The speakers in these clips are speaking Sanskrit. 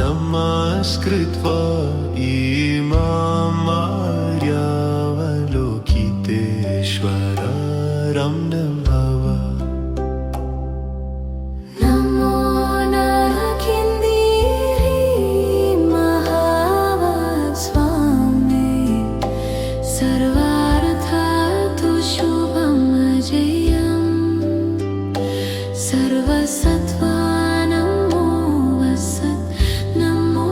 नमस्कृत्वा इमामार्यावलोकितेश्वरं भव। नमो नरकिन्दिरि महावत्स्वामे सर्वार्थातु शुभं जयम् सर्वसत्त्वानं वसत् नमो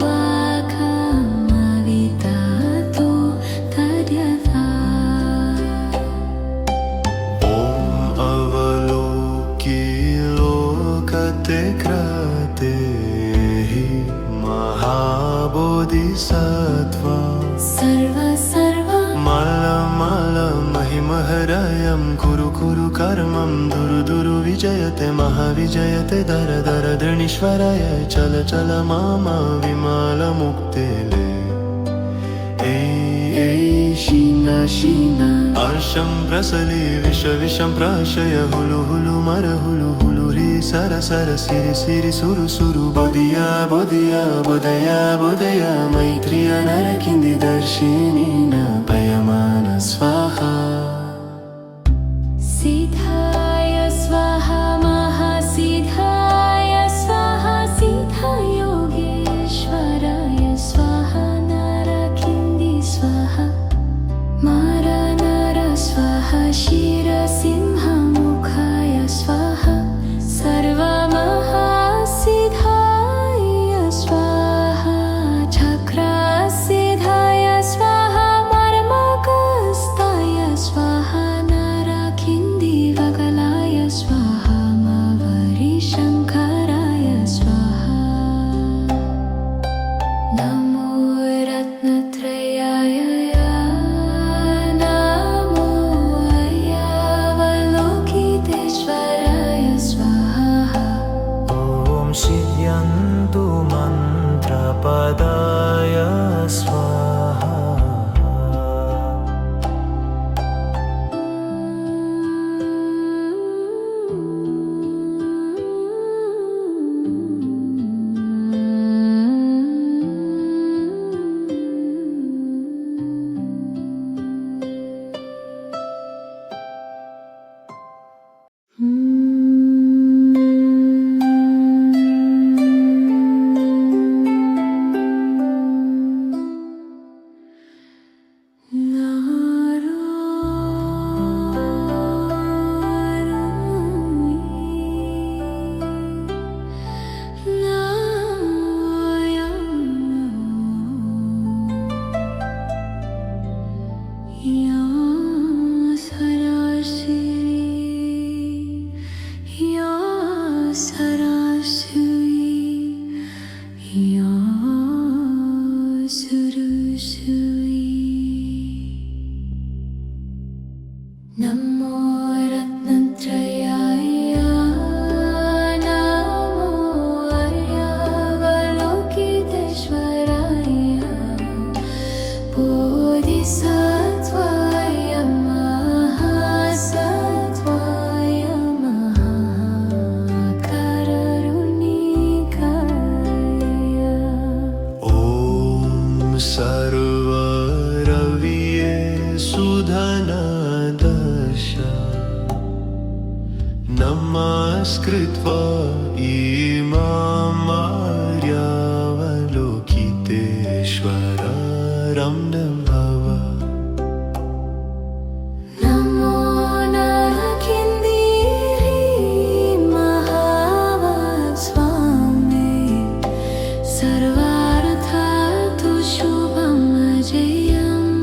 वाकमवितातो तद्यथा। ॐ अवलोकी लोकते क्रते हि महाबोधिसत्त्वा महिमहरयं कुरु कुरु कर्मं दुरु विजयते महाविजयते दर दर दृणीश्वराय चल चल मामा विमलमुक्ते ले। शीना शीना अर्षं प्रसली विषं प्राशय हुलु हुलु मर हुलु हुलु हि सर सर सिरि सिरि सुरु सुरु बोधिया बोधिया बोधया बोधया मैत्रिय नरकिन्दी दर्शिनी न पयमान स्वाहा। सिद्धाय स्वाहा महासिद्धाय स्वाहा सिद्धयोगेश्वराय स्वाहा नरकिन्दी स्वाहा मार नर स्वाहा क्षीरसिंहमुखाय स्वाहा सर्वमहासिद्धाय स्वाहा चक्रसिद्धाय स्वाहा मर्मकस्ताय स्वाहा नरकिन्दी वगलाय स्वाहा मवरिशङ्कराय स्वाहा। नमो रत्नत्रयाय नमो अय्यावलोकितेश्वराय स्वाहा। ॐ शिव्यन्तु मन्त्रपदाय स्वाहा। नमो रत्नत्रयाय नमो अय्यावलोकितेश्वराय बोधिसत्त्वाय महासत्त्वाय महाकरुणिकाय। ॐ सर्वरविये सुधनदश नमस्कृत्वा इमामार्यावलोकितेश्वरं भव। नमो नरकिन्दिरि महावत्स्वामे सर्वार्थातु शुभं जयम्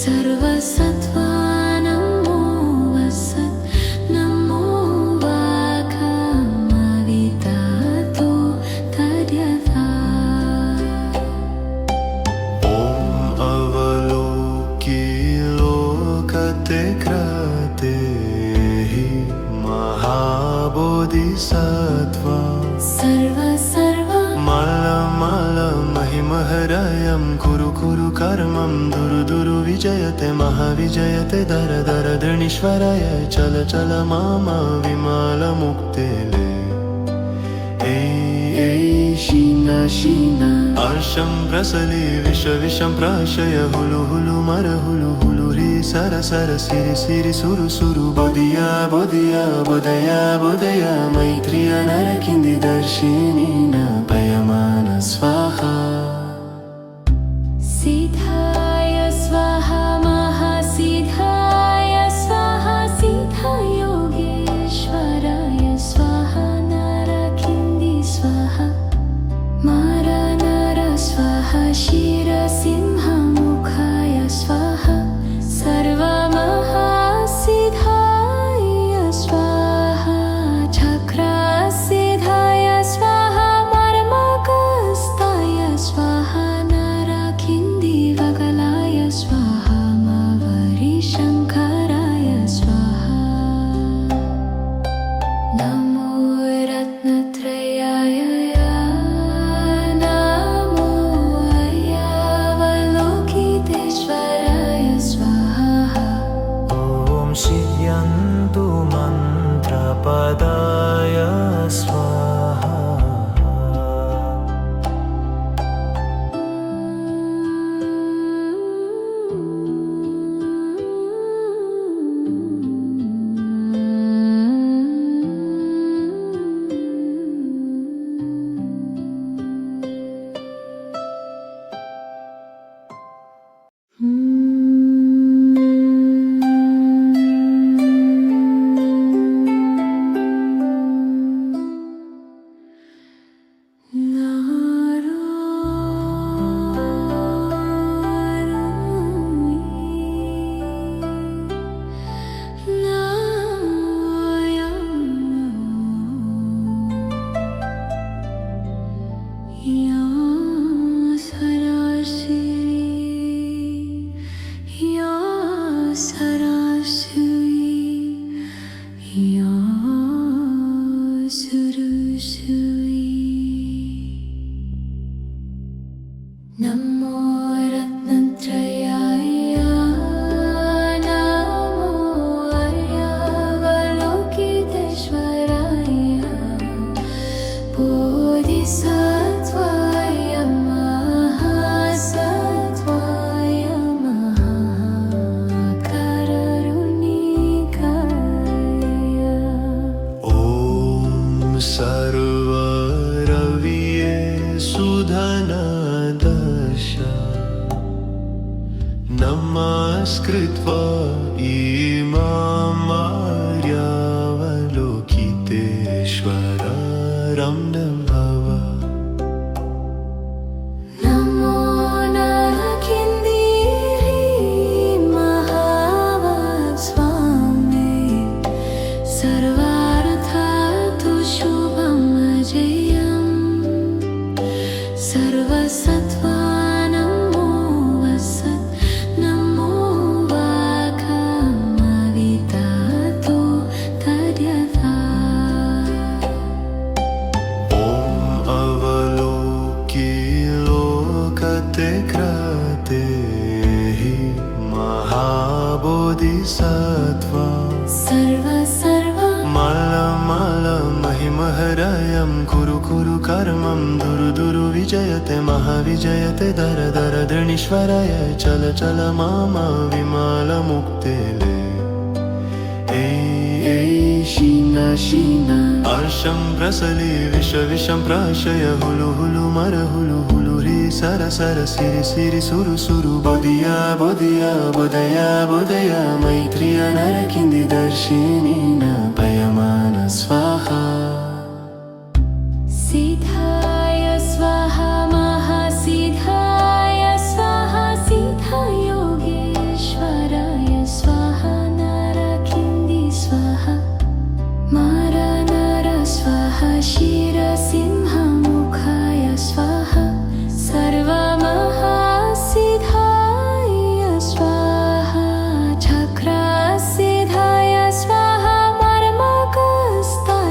सर्वसत्त्वानं वसत् नमो वाकमवितातो तद्यथा। ॐ अवलोकी लोकते क्रते हि महाबोधिसत्त्वा महिमहरयं कुरु कुरु कर्मं दुरु विजयते महाविजयते दर दर दृणीश्वराय चल चल मामा विमलमुक्ते ले। शीना अर्षं प्रसले विषं प्राशय हुलु हुलु मर हुलु हुलु रे सर सर सिरि सिरि सुरु सुरु बोधिया बोधिया बोधया बोधया मैत्रिय नरकिन्दी दर्शिनी न पयमान स्वाहा सिद्धाय स्वाहा महासिद्धाय स्वाहा सिद्धयोगेश्वराय स्वाहा नरकिन्दी स्वाहा मार नर स्वाहा क्षीरसिंहमुखाय स्वाहा सर्वमहासिद्धाय स्वाहा चक्रसिद्धाय स्वाहा मर्मकस्ताय स्वाहा नरकिन्दी वगलाय स्वाहा मवरिशङ्कराय स्वाहा नमो रत्नत्रयाय नमो अय्यावलोकितेश्वराय स्वाहा ॐ शिव्यन्तु मन्त्रपदाय स्वाहा नमो रत्नत्रयाय नमो अय्यावलोकितेश्वराय बोधिसत्त्वाय महासत्त्वाय महाकरुणिकाय ॐ सर्वरविये सुधनदश नमस्कृत्वा इमामार्यावलोकितेश्वरं भव नमो नरकिन्दी महावाक्स्वामी सर्वार्थातु शुभमजयम् सर्वसत्त्वानमो वसत् नमो वाकमवितातो तद्यथा ॐ अवलोकि लोकते क्रते हि महाबोधिसत्त्वा सर्व महिमहरयं कुरु कुरु कर्मं दुरु दुरु विजयते महाविजयते दर दर दृणीश्वराय चल चल मामा विमलमुक्तेले ए शीना शीना अर्षं प्रसले विषं प्राशय हुलु हुलु मर हुलु हुलु रे सर सर सिरि सिरि सुरु सुरु बोधिया बोधिया बोधया बोधया मैत्रिय नरकिन्दी दर्शिनी न पयमान स्वाहा सिद्धाय स्वाहा महासिद्धाय स्वाहा सिद्धयोगेश्वराय स्वाहा नरकिन्दी स्वाहा मार नर स्वाहा क्षीरसिंहमुखाय स्वाहा सर्वमहासिद्धाय स्वाहा चक्रसिद्धाय स्वाहा मर्मकस्ताय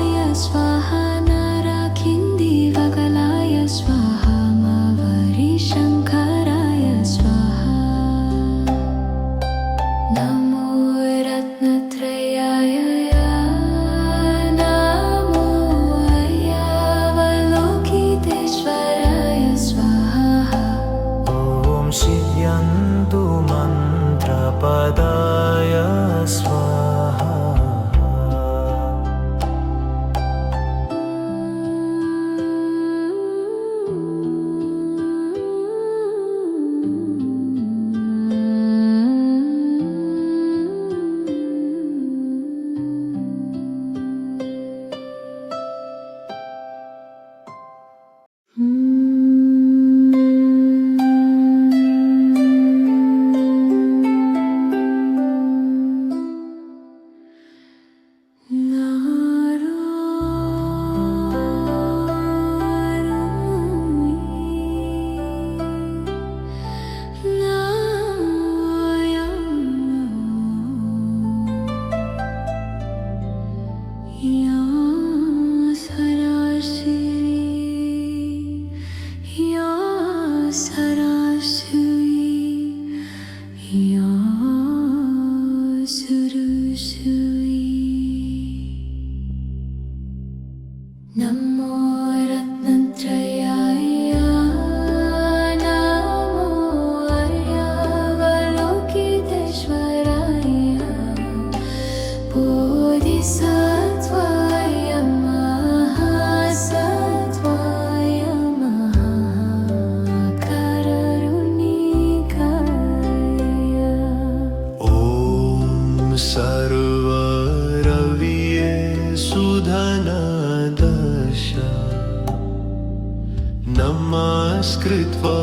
नमस्कृत्वा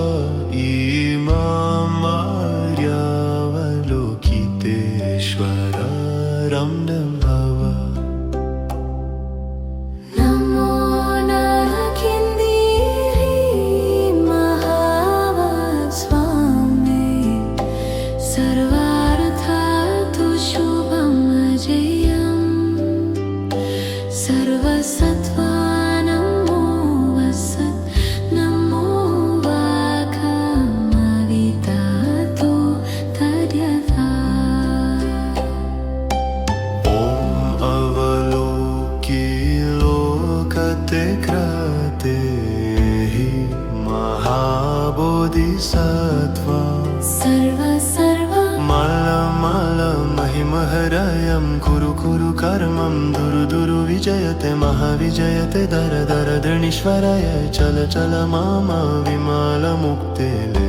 इमामार्यावलोकितेश्वरं भव नमो नरकिन्दिरे महावत्स्वामे सर्वार्थार्थु शुभमजयम् सर्वसत्त्वानमो वसत् नमो वाकमवितातो तद्यथा ॐ अवलोकी लोकते क्रते हि महाबोधिसत्त्वा महिमहरयं कुरु कुरु कर्मं दुरु विजयते महाविजयते दर दर दृणीश्वराय चल चल मामा विमलमुक्तेले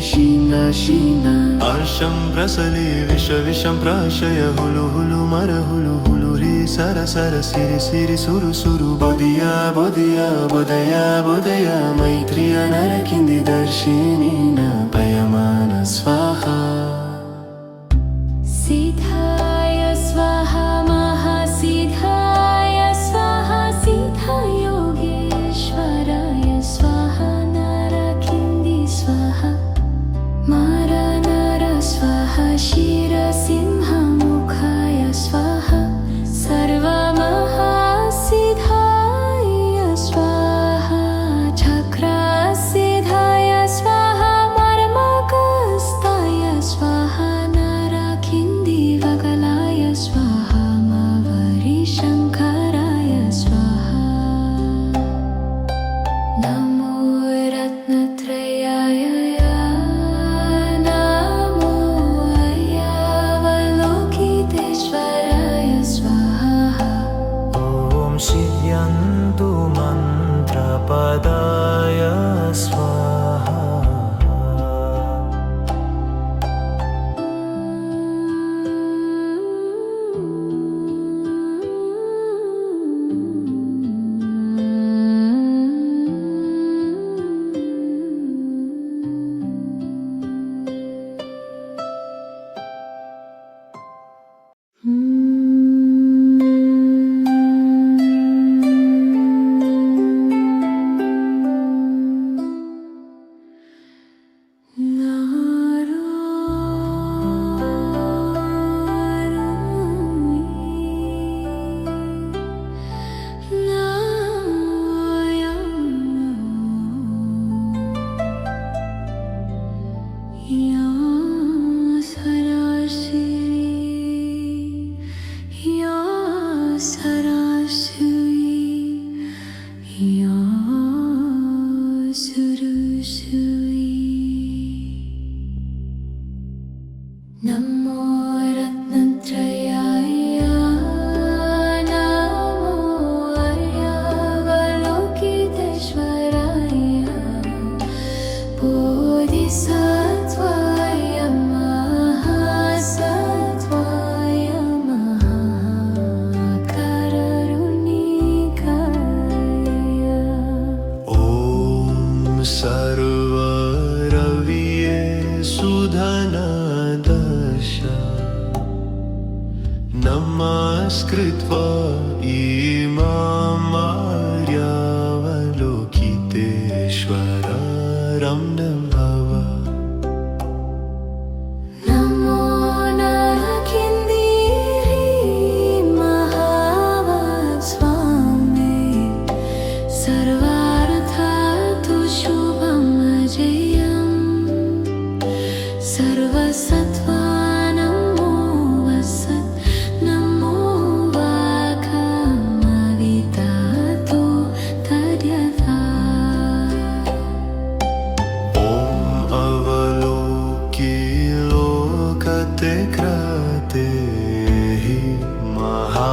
शीना शीना अर्षं प्रसले विषं प्राशय हुलु हुलु मर हुलु हुलु ह्री सर सर सिरि सिरि सुरु सुरु बोधिया बोधिया बोधया बोधया मैत्रिय नरकिन्दी दर्शिनीन पयमान स्वाहा सिद्धाय स्वाहा महासिद्धाय स्वाहा सिद्धयोगेश्वराय स्वाहा नरकिन्दी स्वाहा मार नर स्वाहा क्षीरसिंहमुखाय स्वाहा सर्वमहासिद्धाय स्वाहा चक्रसिद्धाय स्वाहा मर्मकस्ताय स्वाहा नरकिन्दिवगलाय स्वाहा मवरिशङ्कराय स्वाहा नमो रत्नत्रयाय नमो अय्यावलोकितेश्वराय स्वाहा ॐ शिव्यन्तु मन्त्रपदाय स्वाहा नमो रत्नत्रयाय नमो अय्यावलोकितेश्वराय बोधिसत्त्वाय महासत्त्वाय महाकरुणिकाय ॐ सर्वरविये सुधनदश नमस्कृत्वा इमामार्यावलोकितेश्वरं भव नमो नरकिन्दिरे महावत्स्वामे सर्वार्थार्थु शुभमजयम् सर्वसत्त्वानमो वसत् नमो वाकमवितातो तद्यथा ॐ अवलोकी लोकते क्रते हि महाबोधिसत्त्वा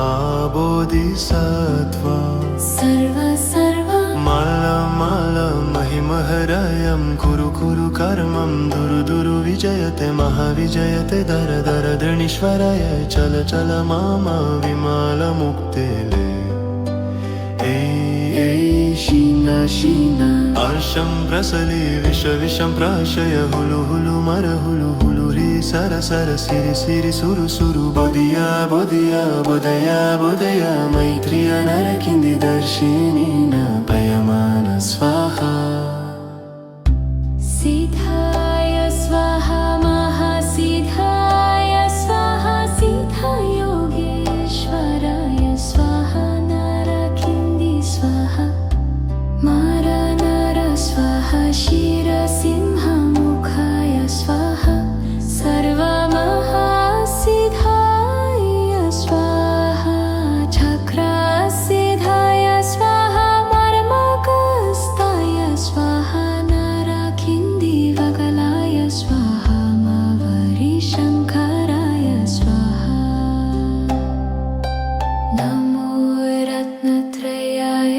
महिमहरयं कुरु कुरु कर्मं दुरु विजयते महाविजयते दर दर दृणीश्वराय चल चल मामा विमलमुक्तेले शीना अर्षं प्रसले विषं प्राशय हुलु हुलु मर हुलु हुलु रे सर सर सिरि सिरि सुरु सुरु बोधिया बोधिया बोधया बोधया मैत्रिय नरकिन्दी दर्शिनीन पयमान स्वाहा सिद्धाय स्वाहा महासिद्धाय स्वाहा सिद्धा योगेश्वराय स्वाहा नरकिन्दी स्वाहा मार नर स्वाहा शिरसिंहमुखाय स्वाहा सर्वमहासिद्धाय स्वाहा चक्रसिद्धाय स्वाहा मर्मकस्ताय स्वाहा नरकिन्दी वगलाय स्वाहा मवरिशङ्कराय स्वाहा नमो रत्नत्रयाय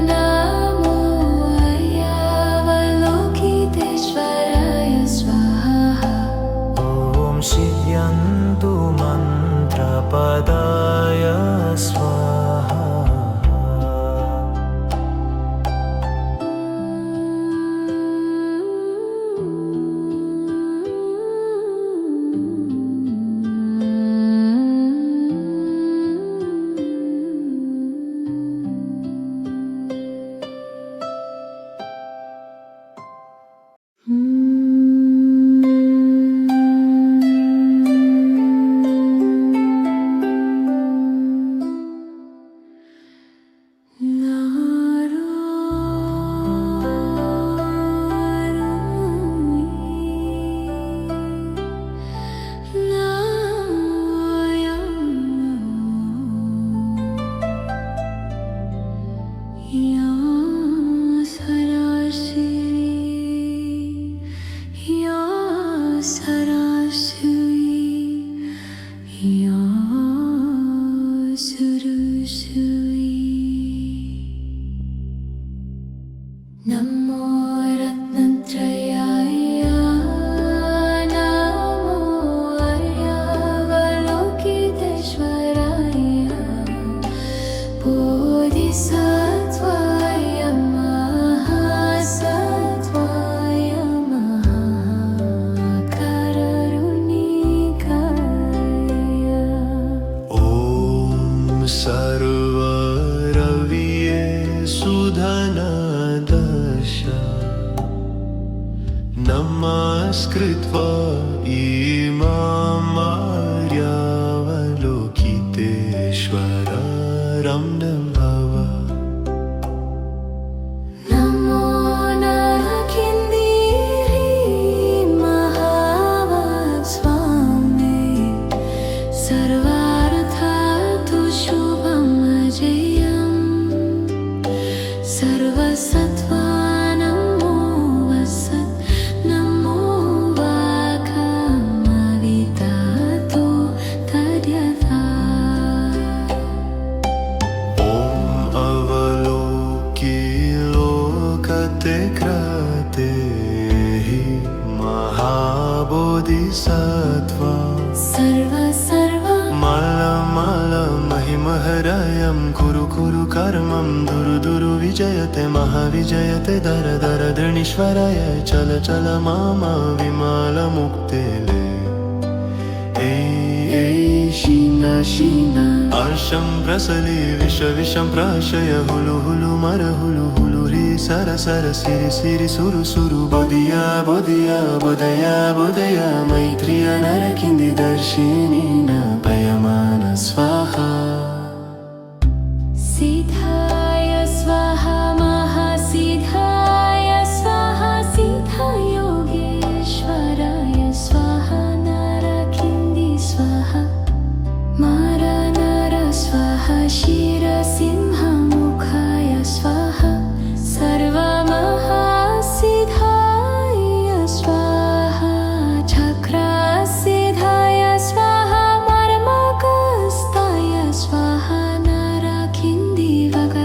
नमो अय्यावलोकितेश्वराय स्वाहा ॐ शिव्यन्तु मन्त्रपदाय स्वाहा नमो रत्नत्रयाय नमो अय्यावलोकितेश्वराय बोधिसत्त्वाय महासत्त्वाय महाकरुणिकाय ॐ सर्वरविये सुधनदश नमस्कृत्वा इमामार्यावलोकितेश्वर रम्यं भव नमो नरकिन्दी महावाक्स्वामी सर्वार्थातु शुभं जयम् सर्वसत्त्वानमो वसत् नमो वाकमवितातो तद्यथा ॐ अवलोकि लोकते क्रते हि महाबोधिसत्त्वा महिमहरयं कुरु कुरु कर्मं दुरु दुरु विजयते महाविजयते दर दर दृणीश्वराय चल चल मामा विमलमुक्ते ले ए शीना शीना अर्षं प्रसले विषं प्राशय हुलु हुलु मर हुलु हुलु रे सर सर सिरि सिरि सुरु सुरु बोधिया बोधिया बोधया बोधया मैत्रिय नरकिन्दी दर्शिनीन पयमान स्वाहा सिद्धाय स्वाहा महासिद्धाय स्वाहा सिद्धा योगेश्वराय स्वाहा नरकिन्दी स्वाहा मार नर स्वाहा शिरसिंहमुखाय स्वाहा सर्वमहासिद्धाय स्वाहा चक्रसिद्धाय स्वाहा मर्मकस्ताय स्वाहा नरकिन्दी वग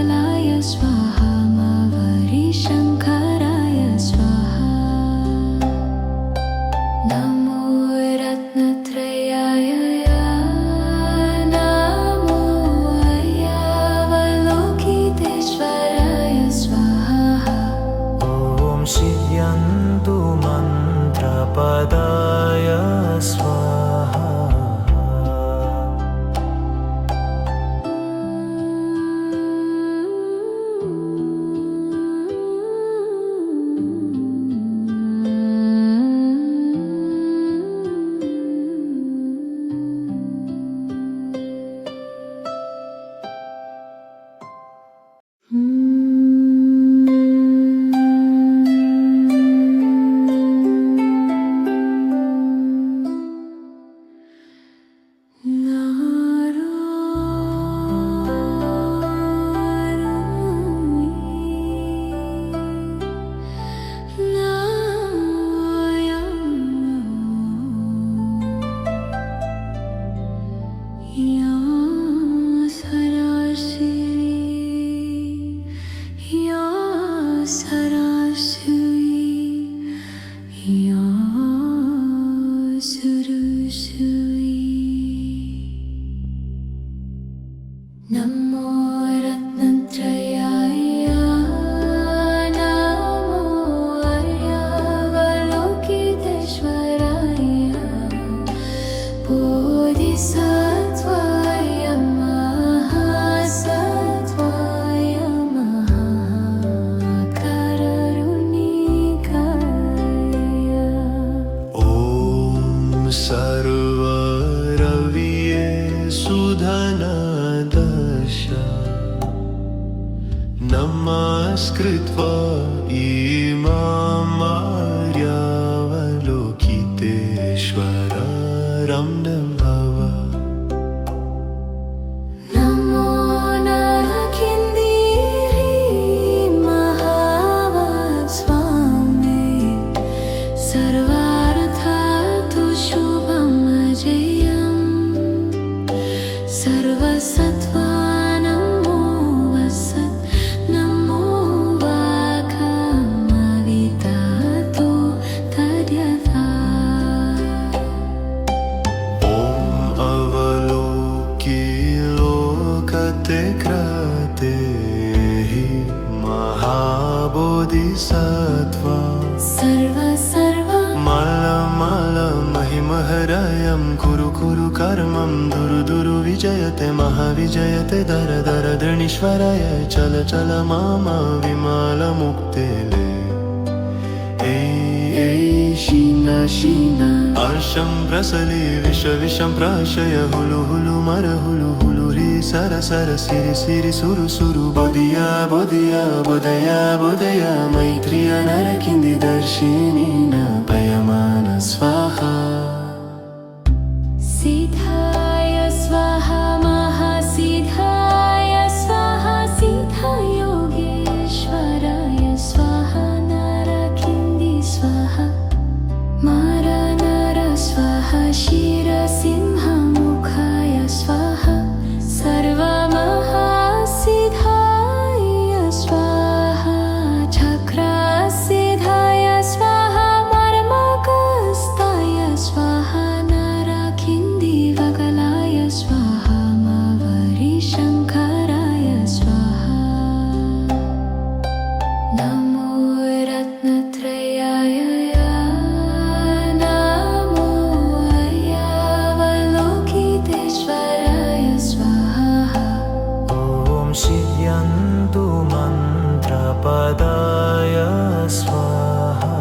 नमस्कृत्वा इमामार्यावलोकितेश्वरं भव नमो नरकिन्दिरि महावत्स्वामे सर्वार्थातु शुभमजयम् सर्वसत्त्वानमो वसत् नमो वाघमवितातो तद्यथा ॐ अवलोकिलोकते क्रते हि महाबोधिसत्त्वा मलमलमहिमहरयं कुरु कुरु कर्मं दुरु दुरु विजयते महाविजयते दर दर दृणीश्वराय चल चल मामा विमलमुक्तेले ऐ शीना शीना अर्षं प्रसले विषं प्राशय हुलु हुलु मर हुलु हुलु हि सर सर सिरि सिरि सुरु सुरु बोधिया बोधिया बोधया बोधया मैत्रिय नरकिन्दी दर्शिनीन पयमान स्वाहा सिद्धाय स्वाहा महासिद्धाय स्वाहा सिद्धयोगेश्वराय स्वाहा नरकिन्दी स्वाहा मारनर स्वाहा क्षीरसिंहमुखाय स्वाहा सर्वमहासिद्धाय स्वाहा चक्रसिद्धाय स्वाहा मर्मकस्ताय स्वाहा नरकिन्दिवगलाय स्वाहा मावरिशङ्कराय स्वाहा नमो रत्नत्रयाय नमो अय्यावलोकितेश्वराय स्वाहा ॐ शिव्यन्तु मन्त्रपदाय स्वाहा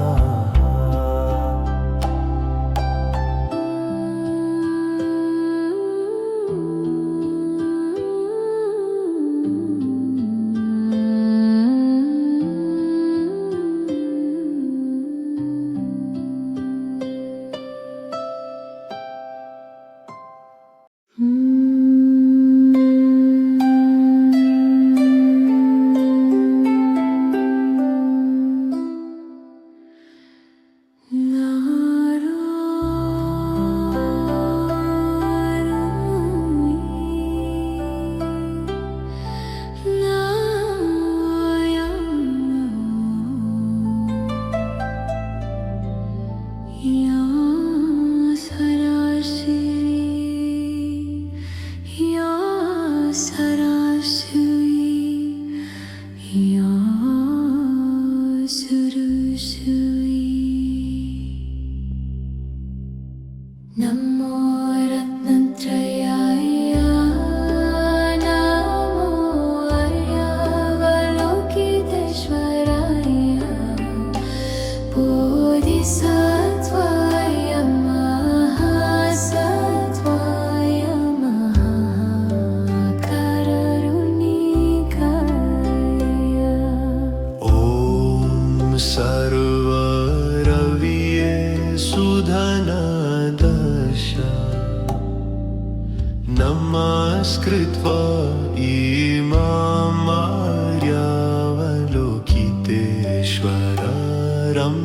नमो रत्नत्रयाय नमो अय्यावलोकितेश्वराय बोधिसत्त्वाय महासत्त्वाय महाकरुणिकाय ॐ सर्वरविये सुधनदश नमस्कृत्वा इमामार्यावलोकितेश्वरं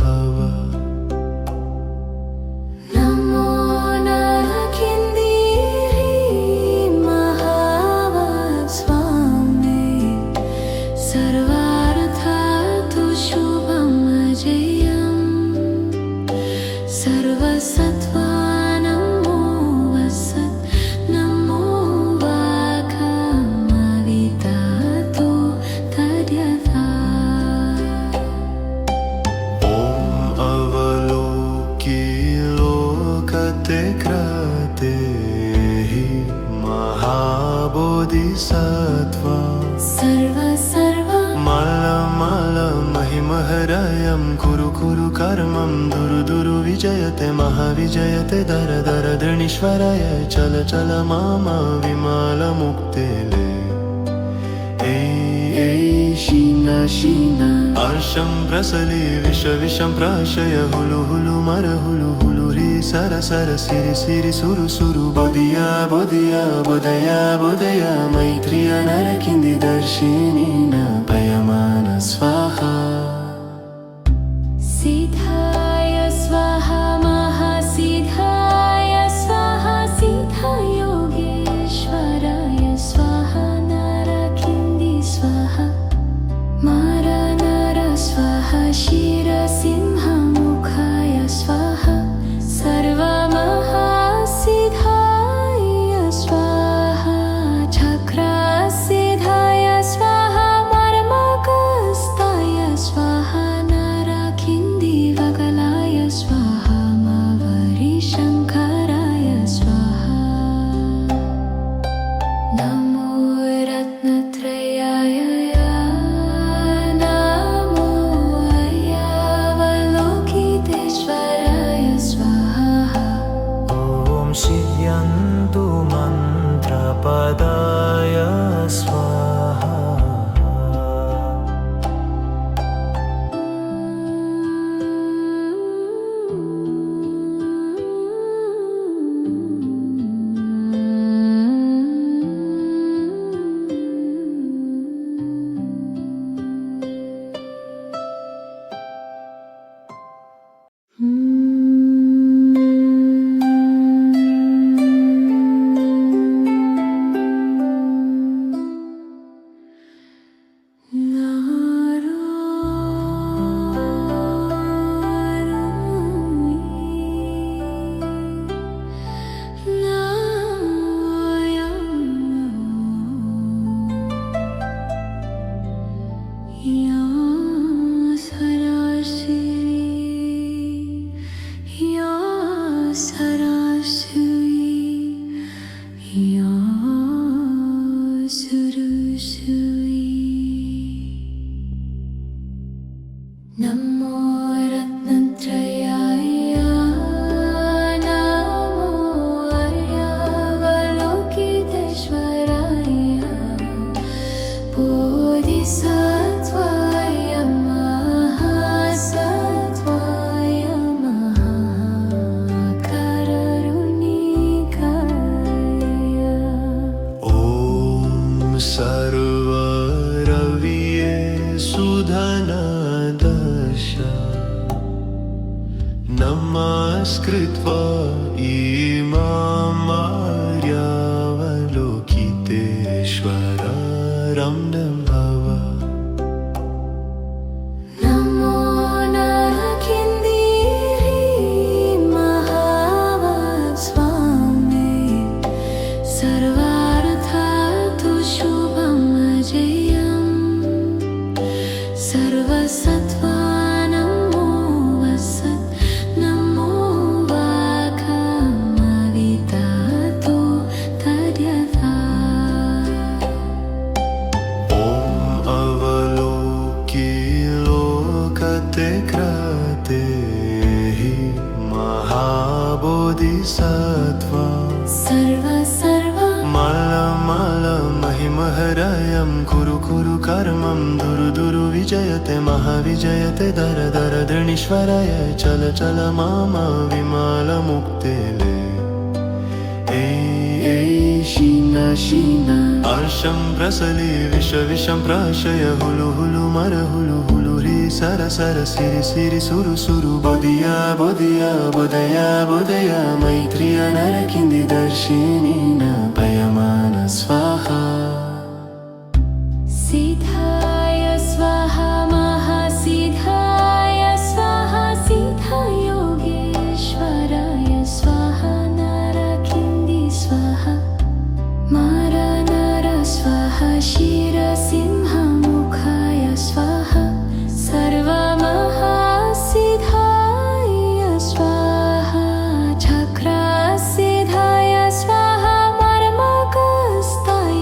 भव नमो नरकिन्दिरि महावत्स्वामे सर्वार्थातु शुभमजयम् सर्वसत्त्वानमो वसत् नमो वाघमवितातो तद्यथा ॐ अवलोकिलोकते क्रते हि महाबोधिसत्त्वा मलमलमहिमहरयं कुरु कुरु कर्मं दुरु दुरु विजयते महाविजयते दर दर दृणीश्वराय चल चल मामा विमलमुक्तेले ऐ शीना अर्षं प्रसले विषं प्राशय हुलु हुलु मर हुलु हुलु ह्री सर सर सिरि सिरि सुरु सुरु बोधिया बोधिया बोधया बोधया मैत्रिय नरकिन्दी दर्शिनी न पयमान स्वाहा सिद्धाय स्वाहा महासिद्धाय स्वाहा सिद्धा योगेश्वराय स्वाहा नरकिन्दी स्वाहा मार नर स्वाहा शिरसिंहमुखाय स्वाहा सर्वमहासिद्धाय स्वाहा चक्रसिद्धाय स्वाहा मर्मकस्ताय स्वाहा नरकिन्दी वगलाय स्वाहा मवरिशङ्कराय स्वाहा नमो रत्नत्रयाय नमो अय्यावलोकितेश्वराय स्वाहा ॐ शिव्यन्तु मन्त्रपदाय स्वाहा नमो रत्नत्रयाय नमो अय्यावलोकितेश्वराय बोधिसत्त्वाय महासत्त्वाय महाकरुणिकाय ॐ सर्वरविये सुधनदश नमस्कृत्वा इमामार्यावलोकितेश्वरं भव नमो नरकिन्दी महावत्स्वामे सर्वार्थातु शुभमजयम् सर्वसत्त्वानमो वसत् नमो वाकमवितातु तद्यथा ॐ अवलोकी लोकते क्रते हि महाबोधिसत्त्वा महिमहरयं कुरु कुरु कर्मं दुरु दुरु विजयते महाविजयते दर दर दृणीश्वराय चल चल मामा विमलमुक्ते ए शीना शीना अर्षं प्रसले विषं प्राशय हुलु हुलु मर हुलु हुलु ह्री सर सर सिरि सिरि सुरु सुरु बोधिया बोधिया बोधया बोधया मैत्रिय नरकिन्दी दर्शिनी न पयमान स्वाहा सिद्धाय स्वाहा महासिद्धाय स्वाहा सिद्धा योगेश्वराय स्वाहा नरकिन्दी स्वाहा मार नर स्वाहा शिरसिंहमुखाय स्वाहा सर्वमहासिद्धाय स्वाहा चक्रसिद्धाय स्वाहा मर्मकस्ताय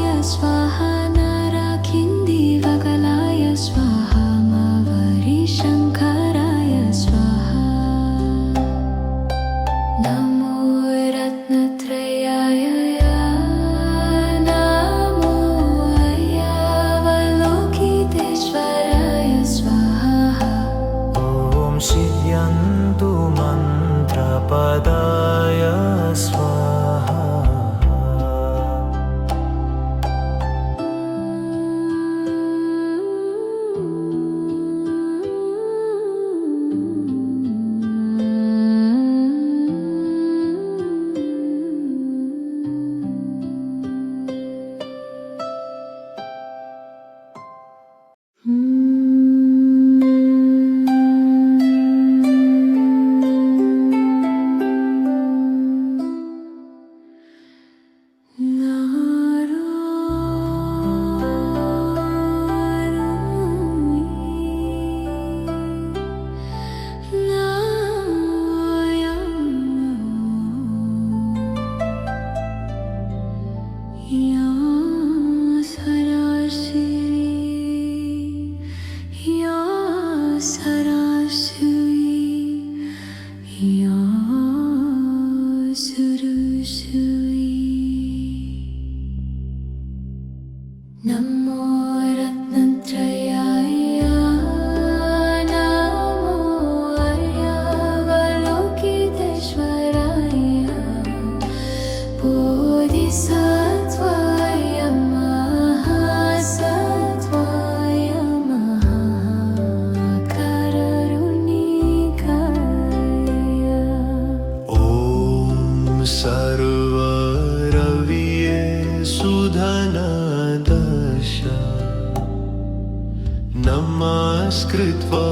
नमस्कृत्वा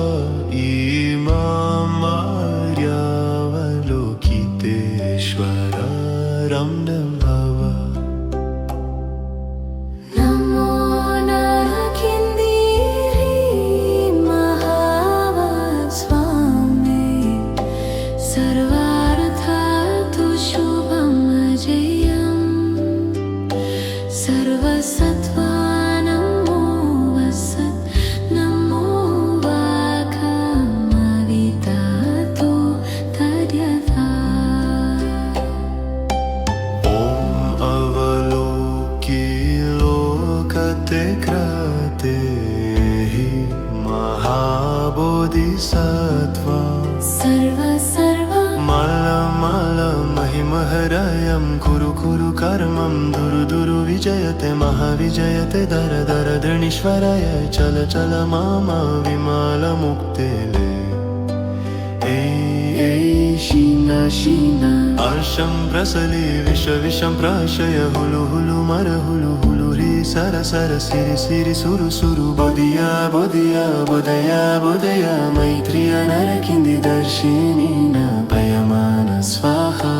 इमामार्यावलोकितेश्वरं भव नमो नरकिन्दिरि महावत्स्वामे सर्वार्थातु शुभमजयम् सर्वसत्त्वानमो वसत् नमो वाकमवितातो तद्यथा ॐ अवलोकी लोकते क्रते हि महाबोधिसत्त्वा मलमलमहिमहरयं कुरु कुरु कर्मं दुरु विजयते महाविजयते दर दर दृणीश्वराय चल चल मामा विमलमुक्तेले शीना शीना अर्षं प्रसले विषं प्राशय हुलु हुलु मर हुलु हुलु हि सर सर सिरि सिरि सुरु सुरु बोधिया बोधिया बोधया बोधया मैत्रिय नरकिन्दी दर्शिनी न भयमान स्वाहा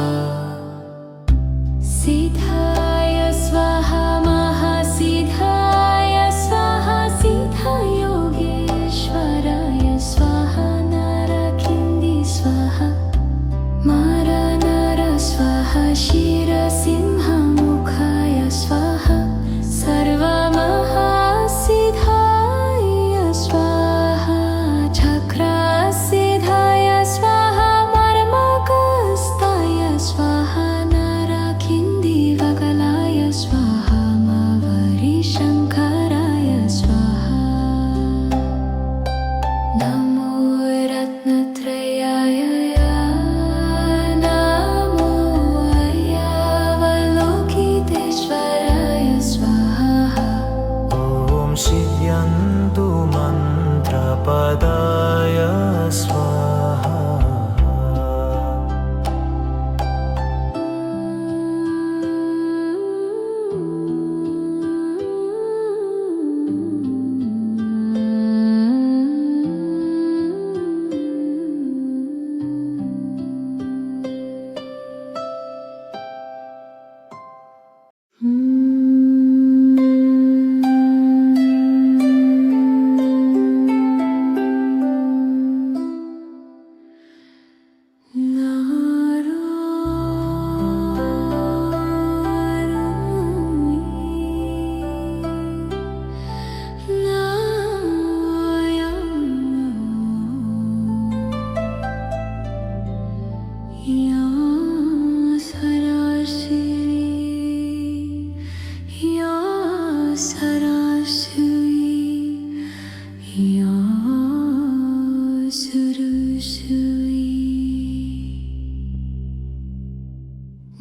सिद्धाय स्वाहा महासिद्धाय स्वाहा सिद्धयोगेश्वराय स्वाहा नरकिन्दी स्वाहा मार नर स्वाहा क्षीरसिंहमुखाय स्वाहा सर्वमहासिद्धाय स्वाहा चक्रसिद्धाय स्वाहा मर्मकस्ताय स्वाहा नरकिन्दी वकलाय स्वाहा मवरिशङ्कराय स्वाहा नमो रत्नत्रयाय नमो अय्यावलोकितेश्वराय स्वाहा ॐ शिव्यन्तु मन्त्रपदाय स्वाहा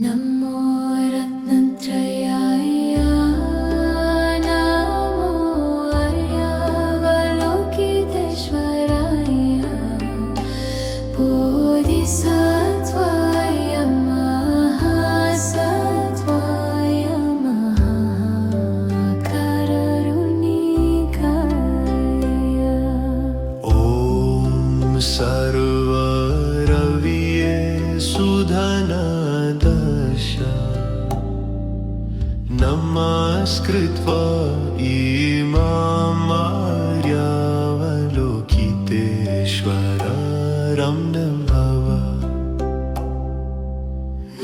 नमो रत्नत्रयाय नमो अय्यावलोकितेश्वराय बोधिसत्त्वाय महासत्त्वाय महाकरुणिकाय ॐ सर्वरविये सुधनदश नमस्कृत्वा इमामार्यावलोकितेश्वरं भव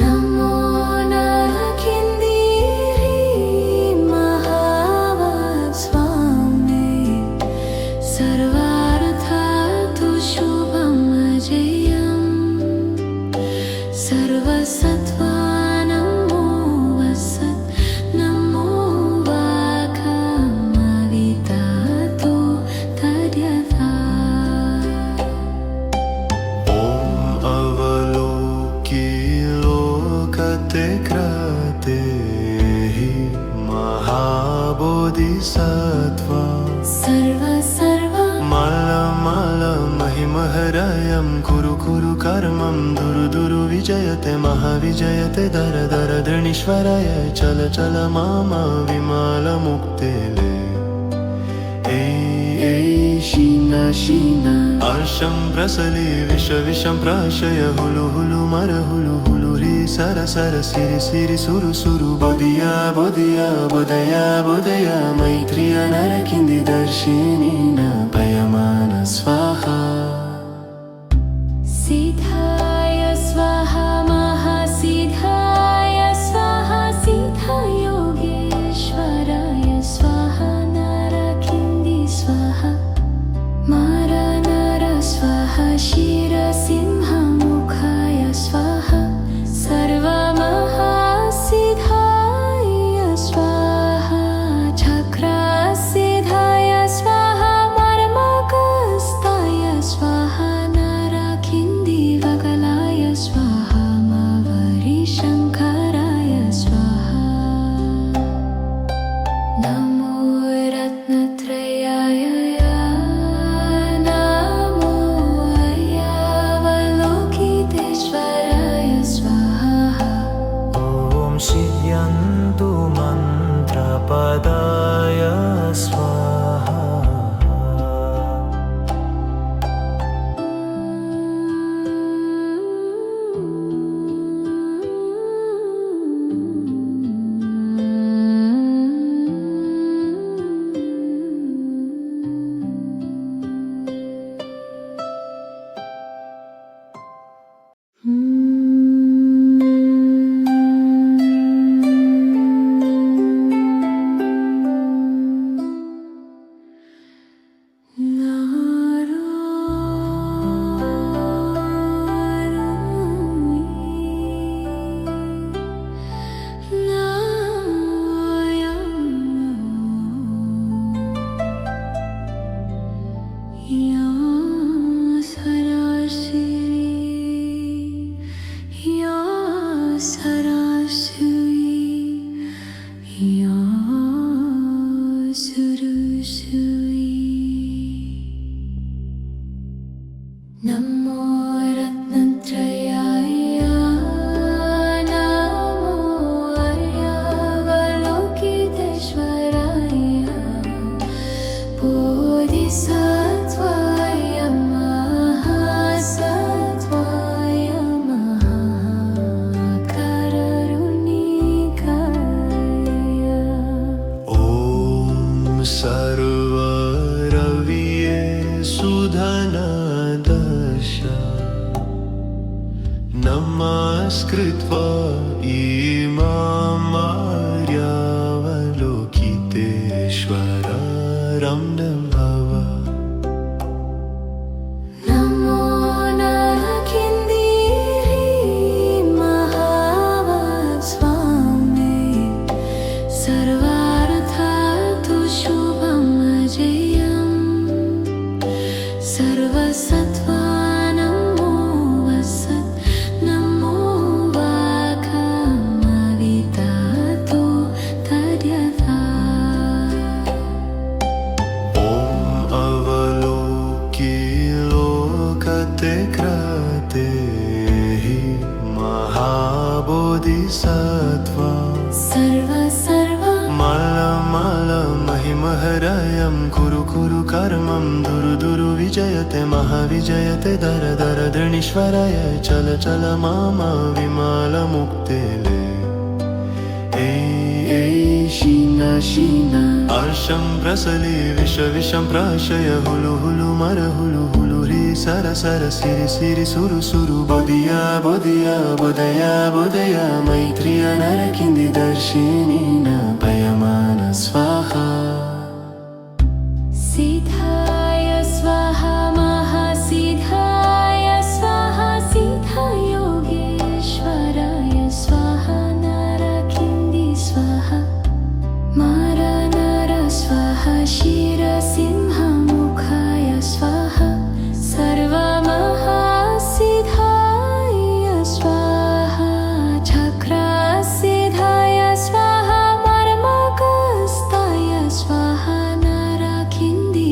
नमो नरकिन्दिरि महावत्स्वामे सर्वार्थातु शुभमजयम् सर्वसत्त्वानमो वसत् नमो वाकमवितातो तद्यथा ॐ अवलोकी लोकते क्रते हि महाबोधिसत्त्वा मलमलमहिमहरयं कुरु कुरु कर्मं दुरु विजयते महाविजयते दर दर दृणीश्वराय चल चल मामा विमलमुक्तेले शीना शीना अर्षं प्रसले विष विषं प्राशय हुलु हुलु मर हुलु हुलु रे सर सर सिरि सिरि सुरु सुरु बोधिया बोधिया बोधया बोधया मैत्रिय नरकिन्दी दर्शिनीन पयमान स्वाहा सिद्धाय स्वाहा महासिद्धाय स्वाहा सिद्धा योगेश्वराय स्वाहा नरकिन्दी स्वाहा मार नर स्वाहा शिरसिंहमुखाय स्वाहा सर्वमहासिद्धाय स्वाहा चक्रसिद्धाय स्वाहा मर्मकस्ताय स्वाहा नरकिन्दी वगलाय स्वाहा मावरिशङ्कराय स्वाहा नमो रत्नत्रयाय नमो अय्यावलोकितेश्वराय स्वाहा ॐ शिव्यन्तु मन्त्रपदाय स्वाहा नमो रत्नत्रयाय नमो अय्यावलोकितेश्वराय बोधिसत्त्वाय महासत्त्वाय महाकारुणिकाय ॐ सर्वरविये सुधनदश नमस्कृत्वा इमामार्यावलोकितेश्वरं भव नमो नरकिन्दिरि महावत्स्वामे सर्वार्थातु शुभमजयम् सर्वसत्त्वानमो वसत् नमो वाकमवितातो तद्यथा ॐ अवलोकी लोकते क्रते हि महाबोधिसत्त्वा सर्व मलमलमहिमहरयं कुरु कुरु कर्मं दुरु दुरु विजयते महाविजयते दर दर दृणीश्वराय चल चल मामा विमलमुक्तेले ए शीना शीना अर्षं प्रसले विष विषं प्राशय हुलु हुलु मर हुलु हुलु रे सर सर सिरि सिरि सुरु सुरु बोधिया बोधिया बोधया बोधया मैत्रिय नरकिन्दी दर्शिनीन पयमान स्वाहा सिद्धाय स्वाहा महासिद्धाय स्वाहा सिद्धा योगेश्वराय स्वाहा नरकिन्दी स्वाहा मार नर स्वाहा शिरसिंहमुखाय स्वाहा सर्वमहासिद्धाय स्वाहा चक्रसिद्धाय स्वाहा मर्मकस्ताय स्वाहा नरकिन्दी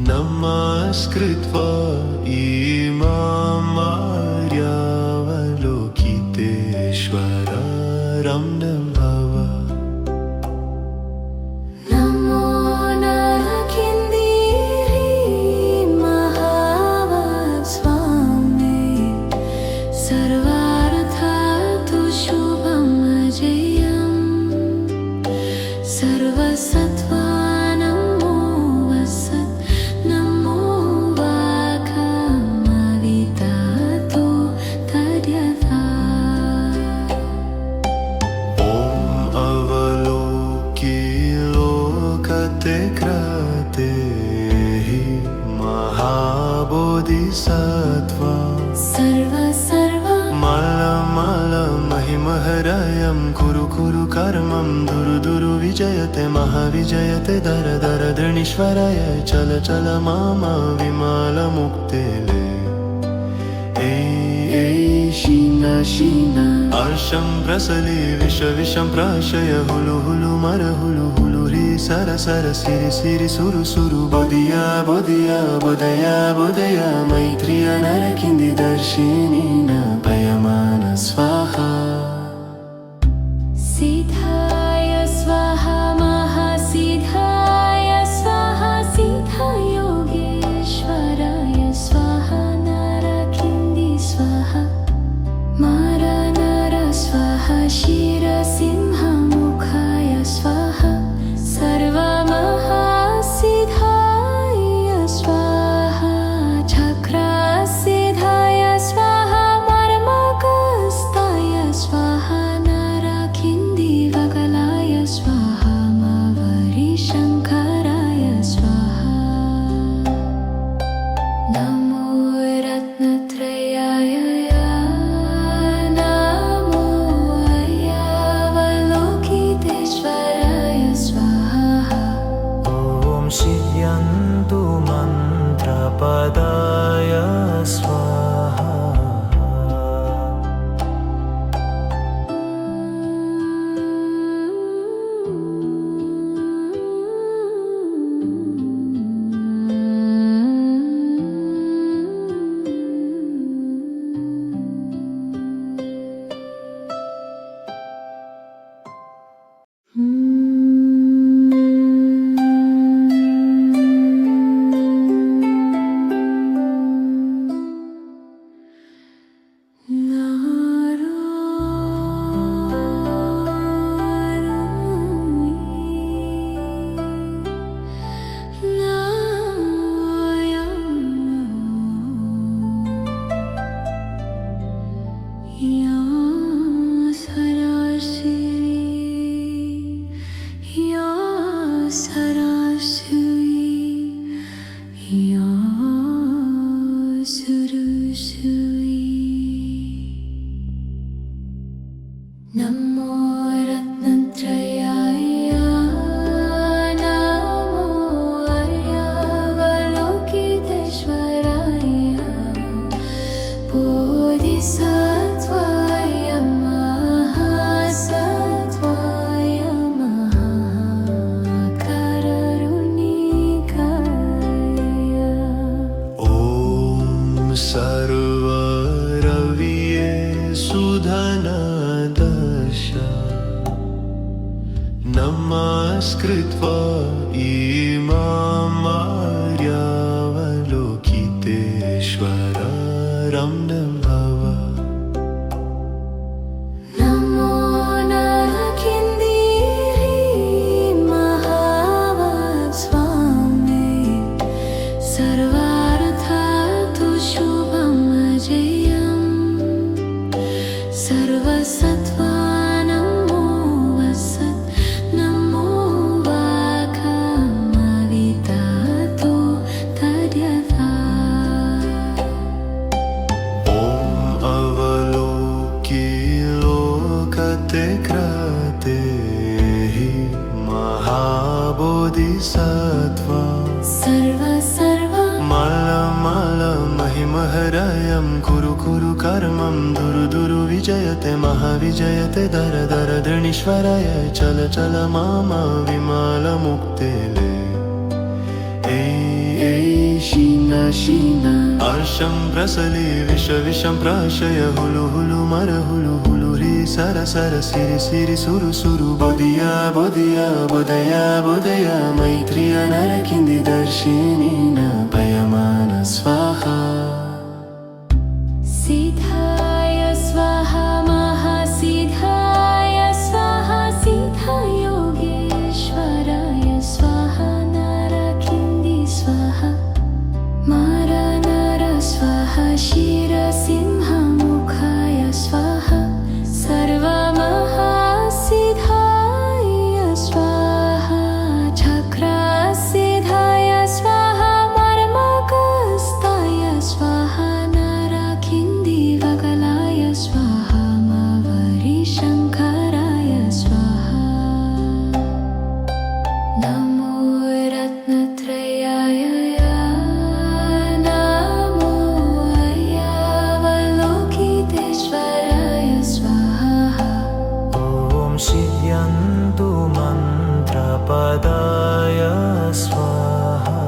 नमस्कृत्वा इमामार्यावलोकितेश्वरं भव नमो नरकिन्दिरि महावत्स्वामे सर्वार्थातु शुभं जयम् सर्वसत्त्वानमो वसत् नमो वाकमवितातो तद्यथा ॐ अवलोकी लोकते क्रते हि महाबोधिसत्त्वा महिमहरयं कुरु कुरु कर्मं दुरु दुरु विजयते महाविजयते दर दर धृणीश्वराय चल चल मामा विमलमुक्तेले ऐ शीना शीना अर्षं प्रसले विषं प्राशय हुलु हुलु मर हुलु हुलु ह्री सर सर सिरि सिरि सुरु सुरु बोधिया बोधिया बोधया बोधया मैत्रिय नरकिन्दी दर्शिनीन पयमान स्वाहा सिद्धाय स्वाहा महासिद्धाय स्वाहा सिद्धयोगेश्वराय स्वाहा नरकिन्दी स्वाहा मार नर स्वाहा क्षीरसिंहमुखाय स्वाहा सर्वमहासिद्धाय स्वाहा चक्रसिद्धाय स्वाहा मर्मकस्ताय स्वाहा नरकिन्दी वकलाय स्वाहा मवरिशङ्कराय स्वाहा नमो रत्नत्रयाय नमो अय्यावलोकितेश्वराय स्वाहा ॐ शिव्यन्तु मन्त्रपदाय स्वाहा नमो रत्नत्रयाय नमो अय्यावलोकितेश्वराय बोधिसत्त्वाय महासत्त्वाय महाकरुणिकाय ॐ सर्वरविये सुधनदश नमस्कृत्वा इमामार्यावलोकितेश्वरं भव नमो नरकिन्दिरि महावत्स्वामे सर्वार्थातु शुभं जयम् सर्वसत्त्वानमो वसत् नमो वाकमवितातो तद्यथा ॐ अवलोकी लोकते क्रते हि महाबोधिसत्त्वा महिमहरयं कुरु कुरु कर्मं दुरु दुरु विजयते महाविजयते दर दर धृणीश्वराय चल चल मामा विमलमुक्तेले शीना अर्षं प्रसले विषं प्राशय हुलु हुलु मर हुलु हुलु ह्री सर सर सिरि सिरि सुरु सुरु बोधिया बोधिया बोधया बोधया मैत्रिय नरकिन्दी दर्शिनी न पयमान स्वाहा सिद्धाय स्वाहा महासिद्धाय स्वाहा सिद्धा योगेश्वराय स्वाहा नरकिन्दी स्वाहा मार नर स्वाहा शिरसिंहमुखाय स्वाहा सर्वमहासिद्धाय स्वाहा चक्रसिद्धाय स्वाहा मर्मकस्ताय स्वाहा नरकिन्दी वगलाय स्वाहा मवरिशङ्कराय स्वाहा नमो रत्नत्रयाय नमो अय्यावलोकितेश्वराय स्वाहा ॐ शिव्यन्तु मन्त्रपदाय स्वाहा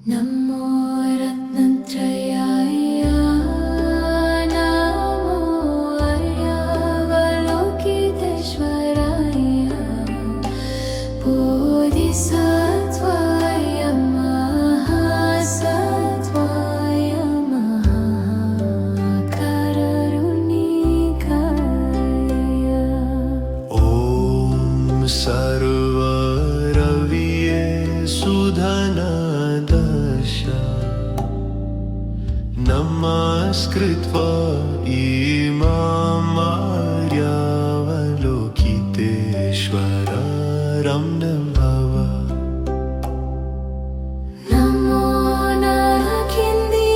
नमो रत्नत्रयाय नमो अय्यावलोकितेश्वराय बोधिसत्त्वाय महासत्त्वाय महाकरुणिकाय ॐ सर्वरविये सुधनदश नमस्कृत्वा इमामार्यावलोकितेश्वरं भव नमो नरकिन्दी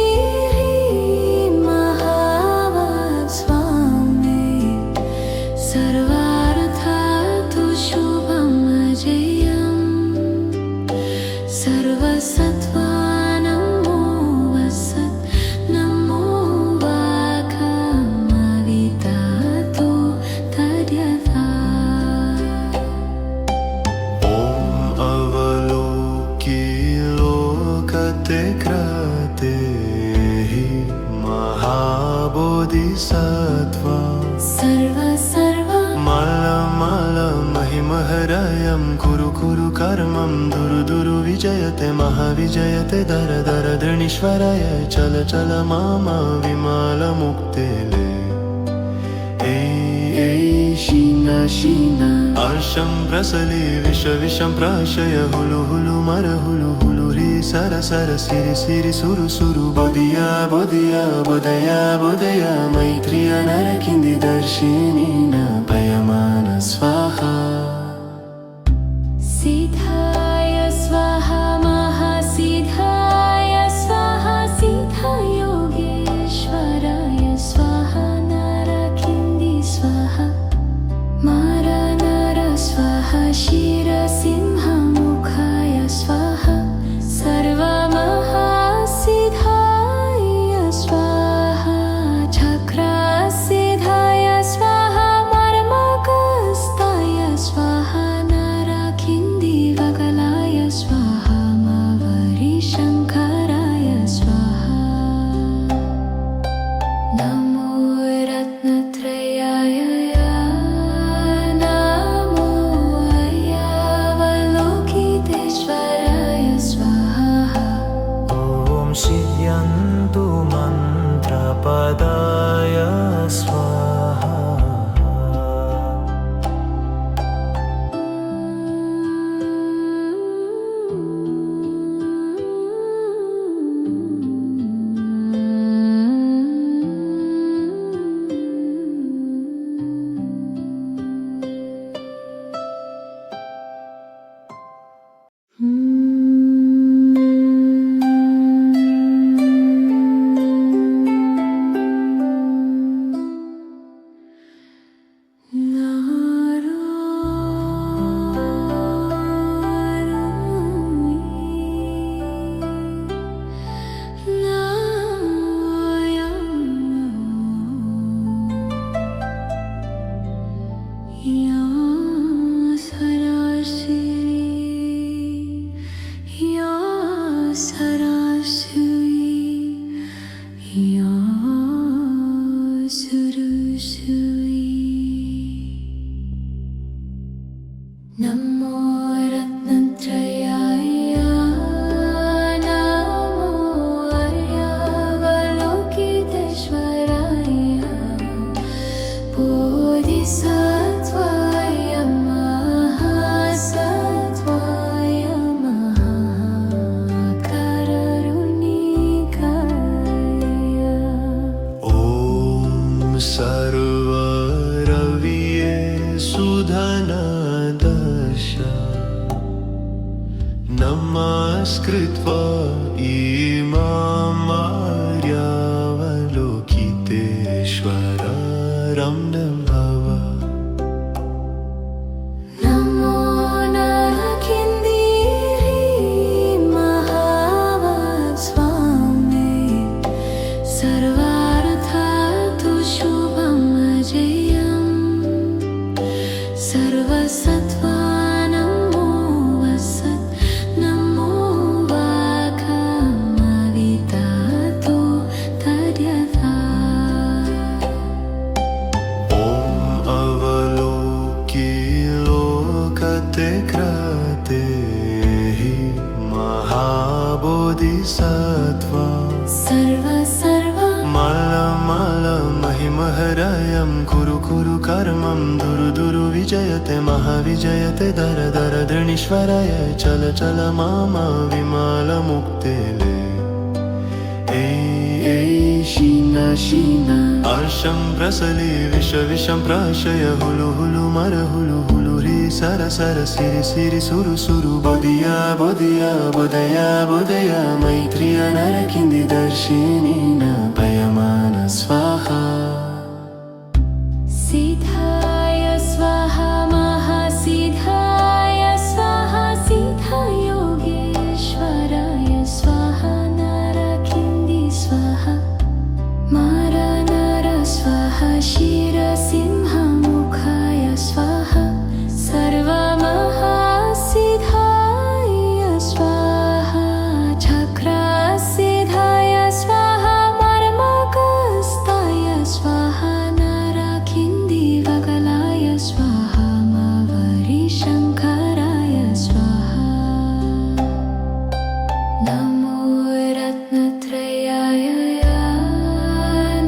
महावत्स्वामे सर्वार्थातु शुभमजयम् सर्वसत्त्वानमो वसत् नमो वाकमवितातो तद्यथा ॐ अवलोकि लोकते क्रते हि महाबोधिसत्त्वा सर्व महिमहरयं कुरु कुरु कर्मं दुरु दुरु विजयते महाविजयते दर दर दृणीश्वराय चल चल मामा विमलमुक्तेले ए शीना शीना अर्षं प्रसले विषं प्राशय हुलु हुलु मर हुलु हुलु ह्री सर सर सिरि सिरि सुरु सुरु बोधिया बोधिया बोधया बोधया मैत्रिय नरकिन्दी दर्शिनी न पयमान स्वाहा सिद्धाय स्वाहा महासिद्धाय स्वाहा सिद्धा योगेश्वराय स्वाहा नरकिन्दी स्वाहा मार नर स्वाहा शिरसिंहमुखाय स्वाहा सर्वमहासिद्धाय स्वाहा चक्रसिद्धाय स्वाहा मर्मकस्ताय स्वाहा नरकिन्दी वग नमस्कृत्वा इमामार्यावलोकितेश्वरं भव नमो नरकिन्दिरि महावत्स्वामे सर्वार्थातु शुभमजयम् सर्वसत्त्वानमो वसत् नमो वाकमवितातो तद्यथा ॐ अवलोकी लोकते क्रते हि महाबोधिसत्त्वा महिमहरयं कुरु कुरु कर्मं दुरु विजयते महाविजयते दर दर दृणीश्वराय चल चल मामा विमलमुक्तेले शीना शीना अर्षं प्रसले विषं प्राशय हुलु हुलु मर हुलु हुलु हि सर सर सिरि सिरि सुरु सुरु बोधिया बोधिया बोधया बोधया मैत्रिय नरकिन्दी दर्शिनीन पयमान स्वाहा सिद्धाय स्वाहा महासिद्धाय स्वाहा सिद्धयोगेश्वराय स्वाहा नरकिन्दी स्वाहा मार नर स्वाहा क्षीरसिंहमुखाय स्वाहा सर्वमहासिद्धाय स्वाहा चक्रसिद्धाय स्वाहा मर्मकस्ताय स्वाहा नरकिन्दी वगलाय स्वाहा मवरिशङ्कराय स्वाहा नमो रत्नत्रयाय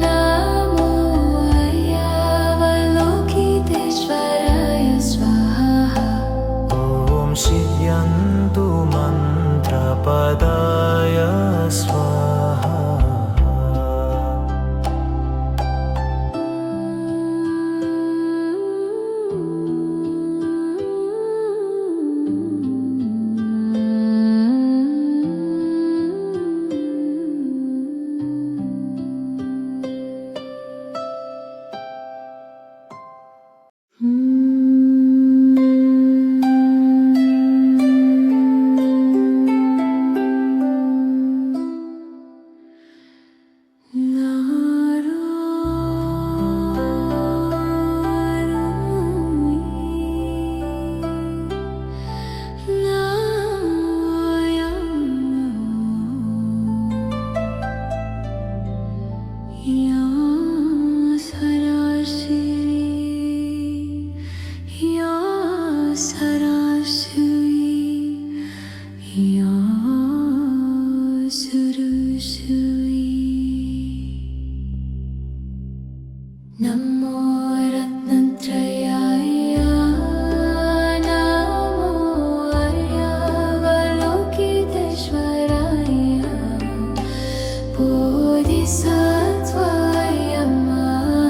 नमो अय्यावलोकितेश्वराय स्वाहा ॐ शिव्यन्तु मन्त्रपदाय स्वाहा नमो रत्नत्रयाय नमो अय्यावलोकितेश्वराय बोधिसत्त्वाय महासत्त्वाय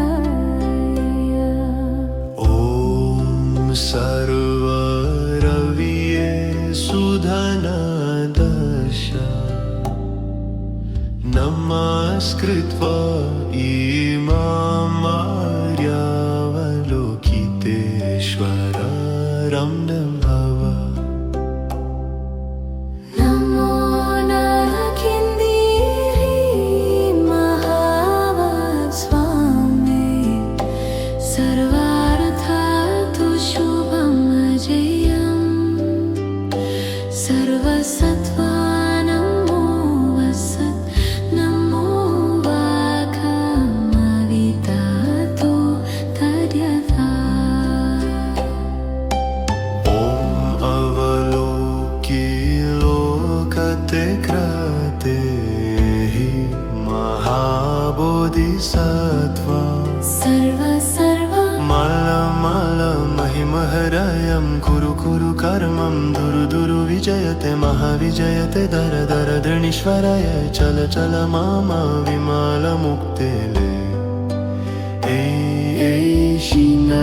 महाकारुणिकाय ॐ सर्वरविये सुधनदश नमस्कृत्वा इमामार्यावलोकितेश्वरं भव नमो नरकिन्दिरि महावत्स्वामे सर्वार्थातु शुभमजयम् सर्वसत्त्वानमो वसत् नमो वाकमवितातो तद्यथा ॐ अवलोकी लोकते क्रते हि महाबोधिसत्त्वा महिमहरयं कुरु कुरु कर्मं दुरु विजयते महाविजयते दर दर दृणीश्वराय चल चल मामा विमलमुक्तेले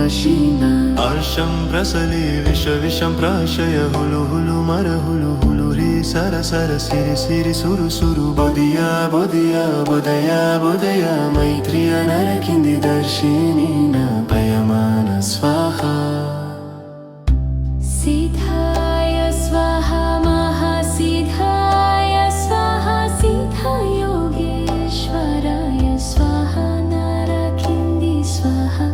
नाशीना आर्षं प्रसले विष विषं प्राशय हुलु हुलु मर हुलु हुलु रे सर सर सिरि सिरि सुरु सुरु बोधिया बोधिया बोधया बोधया मैत्रिय नरकिन्दी दर्शिनीन पयमान स्वाहा सिद्धाय स्वाहा महासिद्धाय स्वाहा सिद्धायोगेश्वराय स्वाहा नरकिन्दी स्वाहा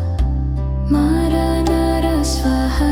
मारा नर स्वाहा